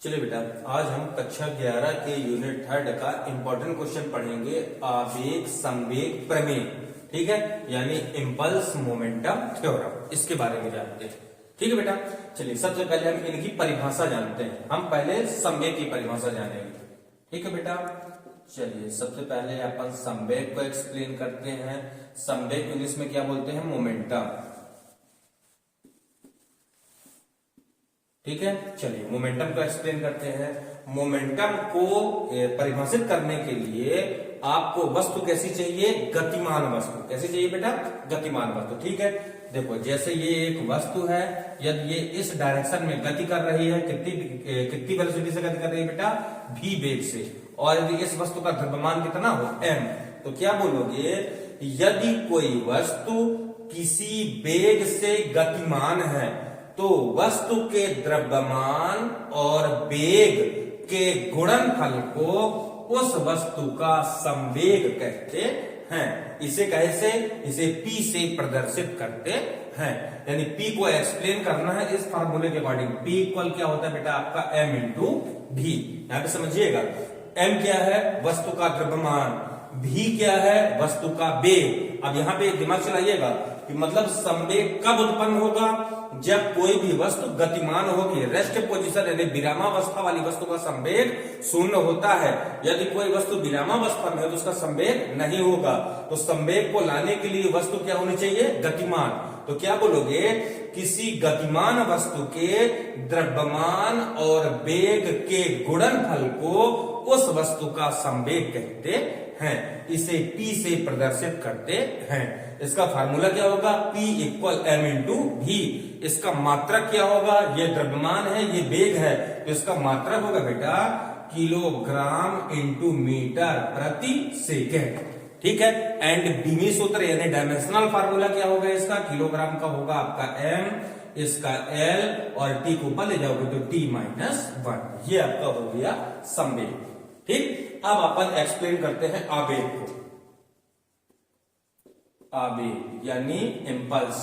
चलिए बेटा, आज हम कक्षा 11 के यूनिट 3 का इंपॉर्टेंट क्वेश्चन पढ़ेंगे। आवेग संवेग प्रमेय, ठीक है, यानी इम्पल्स मोमेंटम थ्योरम, इसके बारे में जानते हैं। ठीक है बेटा, चलिए सबसे पहले हम इनकी परिभाषा जानते हैं। हम पहले संवेग की परिभाषा जानेंगे। ठीक है बेटा, चलिए सबसे पहले अपन संवेग को एक्सप्लेन करते हैं। संवेग इंग्लिश में क्या बोलते हैं? मोमेंटम। ठीक है, चलिए मोमेंटम को एक्सप्लेन करते हैं। मोमेंटम को परिभाषित करने के लिए आपको वस्तु कैसी चाहिए? गतिमान वस्तु। कैसी चाहिए बेटा? गतिमान वस्तु। ठीक है, देखो जैसे ये एक वस्तु है, यदि ये इस डायरेक्शन में गति कर रही है, कितनी वेलोसिटी से गति कर रही है बेटा? v वेग से। और यदि इस वस्तु का द्रव्यमान कितना हो? m, तो क्या बोलोगे? यदि कोई वस्तु किसी वेग से गतिमान है तो वस्तु के द्रव्यमान और वेग के गुणनफल को उस वस्तु का संवेग कहते हैं। इसे कैसे? इसे P से प्रदर्शित करते हैं। यानी P को एक्सप्लेन करना है इस फार्मूले के अकॉर्डिंग। P इक्वल क्या होता है बेटा? आपका m इंटू v। यहां पे समझिएगा, m क्या है? वस्तु का द्रव्यमान। v क्या है? वस्तु का वेग। अब यहां पे दिमाग चलाइएगा कि मतलब संवेग कब उत्पन्न होगा? जब कोई भी वस्तु गतिमान होगी, रेस्ट पोजीशन यानी विरामावस्था वाली वस्तु का संवेग शून्य होता है। यदि कोई वस्तु विरामावस्था में है तो उसका संवेग नहीं होगा। तो संवेग को लाने के लिए वस्तु क्या होनी चाहिए? गतिमान। तो क्या बोलोगे? किसी गतिमान वस्तु के द्रव्यमान और वेग के गुणनफल को उस वस्तु का संवेग कहते हैं। इसे P से प्रदर्शित करते हैं। इसका फार्मूला क्या होगा? P equal m into v। इसका मात्रक क्या होगा? ये द्रव्यमान है, ये वेग है, तो इसका मात्रक होगा बेटा किलोग्राम इंटू मीटर प्रति सेकेंड। ठीक है, एंड बीमी सूत्र यानी डायमेंशनल फार्मूला क्या होगा इसका? किलोग्राम का होगा आपका m, इसका l, और t को ऊपर ले जाओगे तो t माइनस 1। ये आपका हो गया संवेग। ठीक, अब अपन एक्सप्लेन करते हैं आवेग को। आवेग यानी इम्पल्स।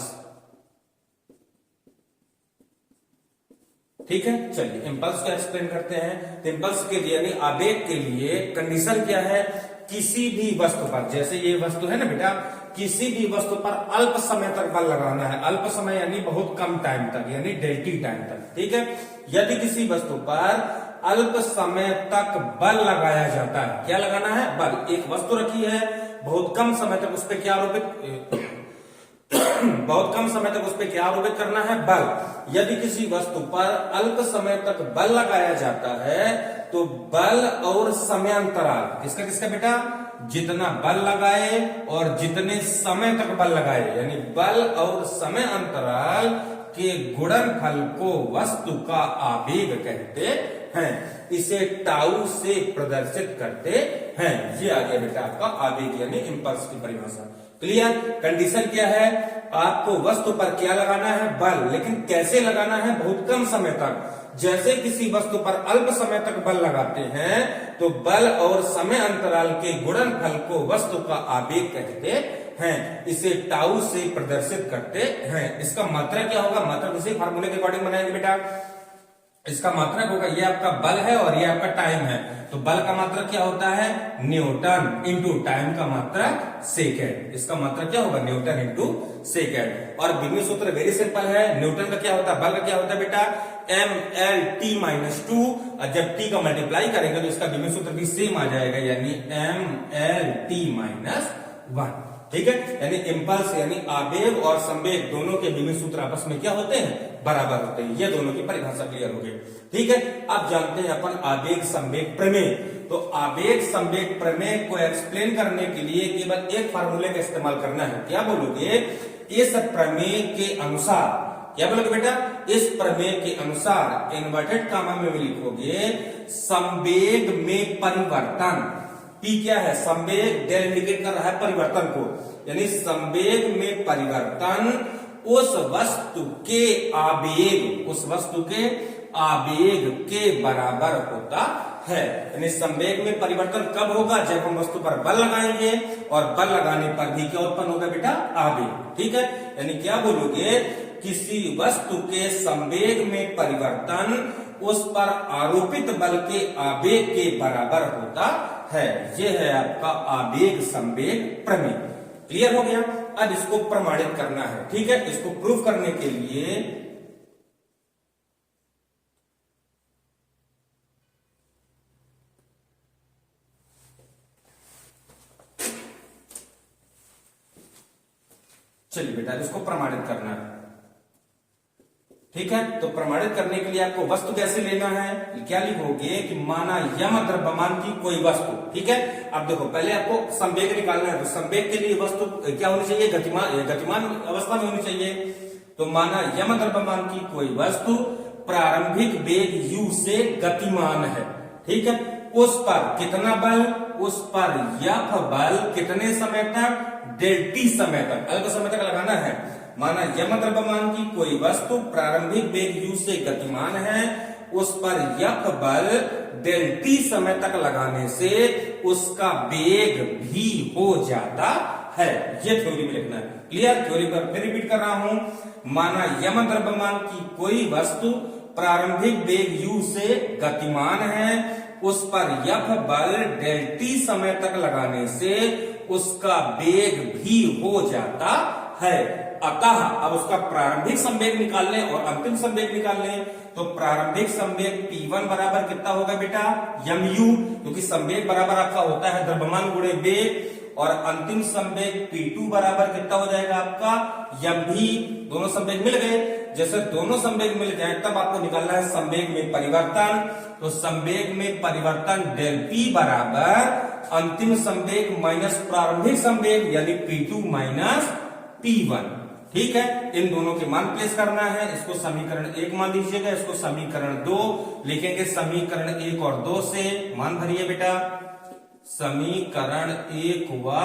ठीक है, चलिए इम्पल्स को एक्सप्लेन करते हैं। तो इम्पल्स के लिए यानी आवेग के लिए कंडीशन क्या है? किसी भी वस्तु पर, जैसे ये वस्तु है ना बेटा, किसी भी वस्तु पर अल्प समय तक बल लगाना है। अल्प समय यानी बहुत कम टाइम तक, यानी डेल्टी टाइम तक। ठीक है, यदि किसी वस्तु पर अल्प समय तक बल लगाया जाता है, क्या लगाना है? बल। एक वस्तु रखी है, बहुत कम समय तक उस पर क्या आरोपित बहुत कम समय तक उस पर क्या आरोपित करना है? बल। यदि किसी वस्तु पर अल्प समय तक बल लगाया जाता है तो बल और समयांतराल किसका किसका बेटा? जितना बल लगाए और जितने समय तक बल लगाए, यानी बल और समय अंतराल के गुणनफल को वस्तु का आवेग कहते हैं। इसे टाउ से प्रदर्शित करते हैं। ये आ गया बेटा आपका आवेग यानी इम्पल्स की परिभाषा। क्लियर? कंडीशन क्या है? आपको वस्तु पर क्या लगाना है? बल। लेकिन कैसे लगाना है? बहुत कम समय तक। जैसे किसी वस्तु पर अल्प समय तक बल लगाते हैं तो बल और समय अंतराल के गुणनफल को वस्तु का आवेग कहते हैं। इसे टाउ से प्रदर्शित करते हैं। इसका मात्रक क्या होगा? मात्रक इसी फार्मूले के अकॉर्डिंग बनाएंगे बेटा। इसका मात्रक होगा, ये आपका बल है और ये आपका टाइम है, तो बल का मात्रक क्या होता है? न्यूटन इंटू टाइम का मात्रक सेकेंड। इसका मात्रक क्या होगा? Newton into second. और बीमी सूत्र वेरी सिंपल है। न्यूटन का क्या होता है? बल का क्या होता है बेटा? mL t-2। और जब t का मल्टीप्लाई करेंगे तो इसका बीमी सूत्र भी सेम आ जाएगा, यानी mL t-1। ठीक है, यानी इम्पल्स यानी आवेग और संवेग दोनों के बीमी सूत्र आपस में क्या होते हैं? बराबर होते हैं। ये दोनों की परिभाषा क्लियर हो गई। ठीक है, अब जानते हैं अपन आवेग संवेग प्रमेय। तो आवेग संवेग प्रमेय को एक्सप्लेन करने के लिए केवल एक फार्मूले का इस्तेमाल करना है। क्या बोलोगे? इस प्रमेय के अनुसार, क्या बोलोगे बेटा? इस प्रमेय के अनुसार इन्वर्टेड कामा में लिखोगे संवेग में परिवर्तन। P क्या है? संवेग। डेल इंडिकेट कर रहा है परिवर्तन को, यानी संवेग में परिवर्तन उस वस्तु के आवेग, उस वस्तु के आवेग के बराबर होता है। यानी संवेग में परिवर्तन कब होगा? जब हम वस्तु पर बल लगाएंगे और बल लगाने पर भी क्या उत्पन्न होगा बेटा? आवेग। ठीक है, यानी क्या बोलोगे? किसी वस्तु के संवेग में परिवर्तन उस पर आरोपित बल के आवेग के बराबर होता है। यह है आपका आवेग संवेग प्रमेय। क्लियर हो गया? अब इसको प्रमाणित करना है। ठीक है, इसको प्रूव करने के लिए चलिए बेटा इसको प्रमाणित करना है। ठीक है, तो प्रमाणित करने के लिए आपको वस्तु कैसे लेना है, क्या लिखोगे कि माना यम द्रव्यमान की कोई वस्तु। ठीक है, अब देखो पहले आपको संवेग निकालना है, तो संवेग के लिए वस्तु क्या होनी चाहिए, गतिमान अवस्था में होनी चाहिए। तो माना यम द्रव्यमान की कोई वस्तु प्रारंभिक वेग u से गतिमान है। ठीक है, उस पर कितना बल, उस पर यफ बल कितने समय तक, डेल टी समय तक, अल्प समय तक लगाना है। माना यम द्रव्यमान की कोई वस्तु प्रारंभिक वेग u से गतिमान है, उस पर यफ बल डेल टी समय तक लगाने से उसका वेग भी हो जाता है। ये थ्योरी में लिखना है। क्लियर? थ्योरी पर फिर रिपीट कर रहा हूं। माना यम द्रव्यमान की कोई वस्तु प्रारंभिक वेग u से गतिमान है, उस पर यफ बल डेल टी समय तक लगाने से उसका वेग भी हो जाता है। अतः अब उसका प्रारंभिक संवेग निकाल लें और अंतिम संवेग निकाल लें। तो प्रारंभिक संवेग P1 बराबर कितना होगा बेटा, mu, क्योंकि संवेग बराबर आपका होता है द्रव्यमान गुणे वेग। और अंतिम संवेग P2 बराबर कितना हो जाएगा आपका mv। दोनों संवेग मिल गए। जैसे दोनों संवेग मिल जाए तब आपको निकालना है संवेग में परिवर्तन। तो संवेग में परिवर्तन डेल P बराबर अंतिम संवेग माइनस प्रारंभिक संवेग यानी P2 माइनस P1। ठीक है, इन दोनों के मान प्लेस करना है। इसको समीकरण 1 मान लीजिएगा, इसको समीकरण 2 लिखेंगे। समीकरण 1 और 2 से मान भरिए बेटा। समीकरण 1 व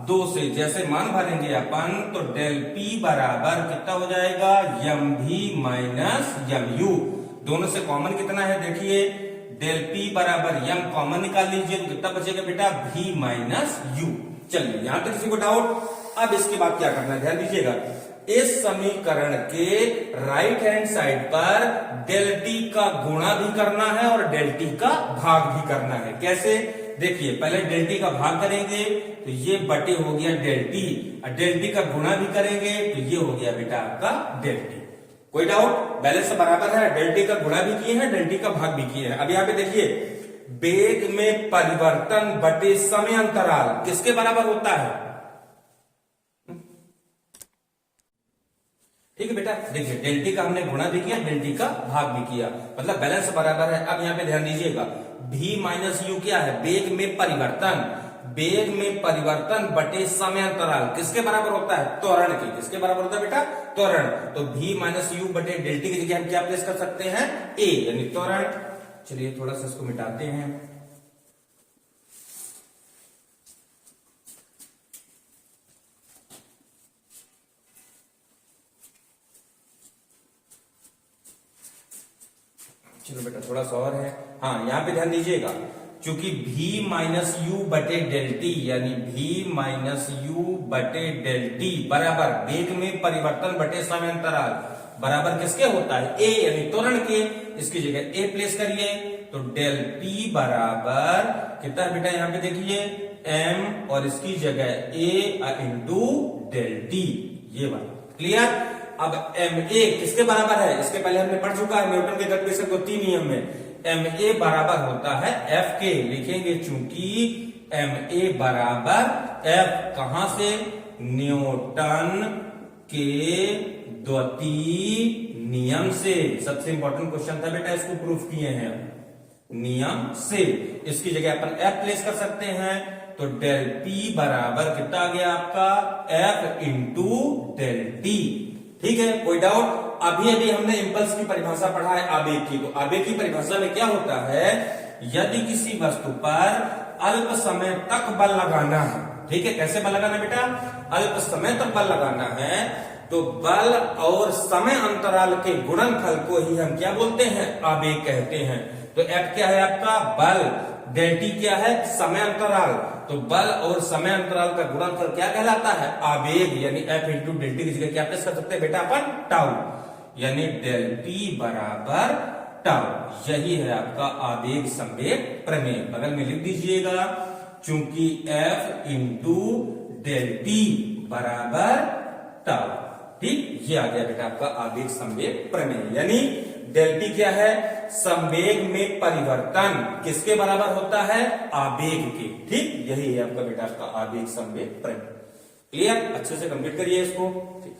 2 से जैसे मान भरेंगे अपन तो डेल P बराबर कितना हो जाएगा, mv माइनस mu। दोनों से कॉमन कितना है देखिए, डेल P बराबर m कॉमन निकाल लीजिए तो कितना बचेगा बेटा, v माइनस u। चलिए यहां तक किसी को डाउट? अब इसके बाद क्या करना है ध्यान दीजिएगा। इस समीकरण के राइट हैंड साइड पर डेल टी का गुणा भी करना है और डेल टी का भाग भी करना है। कैसे? देखिए पहले डेल टी का भाग करेंगे तो ये बटे हो गया डेल टी, और डेल टी का गुणा भी करेंगे तो ये हो गया बेटा आपका डेल टी। कोई डाउट? बैलेंस बराबर है, डेल टी का गुणा भी किए हैं, डेल टी का भाग भी किए हैं। अब यहाँ पे देखिए वेग में परिवर्तन बटे समय अंतराल किसके बराबर होता है? ठीक है बेटा, देखिए डेल टी का हमने गुणा भी किया, डेल टी का भाग भी किया, मतलब बैलेंस बराबर है। अब यहाँ पे ध्यान दीजिएगा v माइनस यू क्या है, वेग में परिवर्तन। वेग में परिवर्तन बटे समय अंतराल किसके बराबर होता है, त्वरण के। किसके बराबर होता है बेटा, त्वरण। तो v माइनस यू बटे डेल टी की जगह हम क्या प्लेस कर सकते हैं, a यानी त्वरण। चलिए थोड़ा सा इसको मिटाते हैं। चलो बेटा थोड़ा सा और है। हाँ यहाँ पे ध्यान दीजिएगा, क्योंकि v माइनस यू बटे डेल टी यानी v माइनस यू बटे डेल टी बराबर वेग में परिवर्तन बटे समय अंतराल बराबर किसके होता है, a यानी त्वरण के। इसकी जगह a प्लेस करिए तो डेल p बराबर कितना है बेटा, यहाँ पे देखिए m और इसकी जगह a इंटू डेल टी। ये बात क्लियर? अब ma किसके बराबर है, इसके पहले हमने पढ़ चुका है न्यूटन के गतिशील के 3 नियम में। ma बराबर होता है f के, लिखेंगे चूंकि ma बराबर f कहां से, न्यूटन के द्वितीय नियम से। सबसे इंपॉर्टेंट क्वेश्चन था बेटा, इसको प्रूफ किए हैं नियम से। इसकी जगह अपन f प्लेस कर सकते हैं तो डेल p बराबर कितना आ गया आपका, f इंटू डेल टी। ठीक है, कोई डाउट? अभी अभी हमने इंपल्स की परिभाषा पढ़ा है आवेग की। तो आवेग की परिभाषा में क्या होता है, यदि किसी वस्तु पर अल्प समय तक बल लगाना है। ठीक है, कैसे बल लगाना बेटा, अल्प समय तक बल लगाना है तो बल और समय अंतराल के गुणनफल को ही हम क्या बोलते हैं, आवेग कहते हैं। तो F क्या है आपका, बल, डेल टी क्या है, समय अंतराल। तो बल और समय अंतराल का गुणनफल क्या कहलाता है, आवेग, यानी F इंटू डेल टी की जगह क्या प्लेस कर सकते हैं बेटा अपन, टाउ, यानी डेल टी बराबर टाउ। यही है आपका आवेग संवेग प्रमेय। बगल में लिख दीजिएगा, चूंकि F इंटू डेल टी बराबर टाउ। ठीक, ये आ गया बेटा आपका आवेग संवेग प्रमेय। यानी डेल टी क्या है? संवेग में परिवर्तन किसके बराबर होता है? आवेग के। ठीक, यही है आपका बेटा आपका आवेग संवेग प्रमेय। क्लियर? अच्छे से कंप्लीट करिए इसको। ठीक।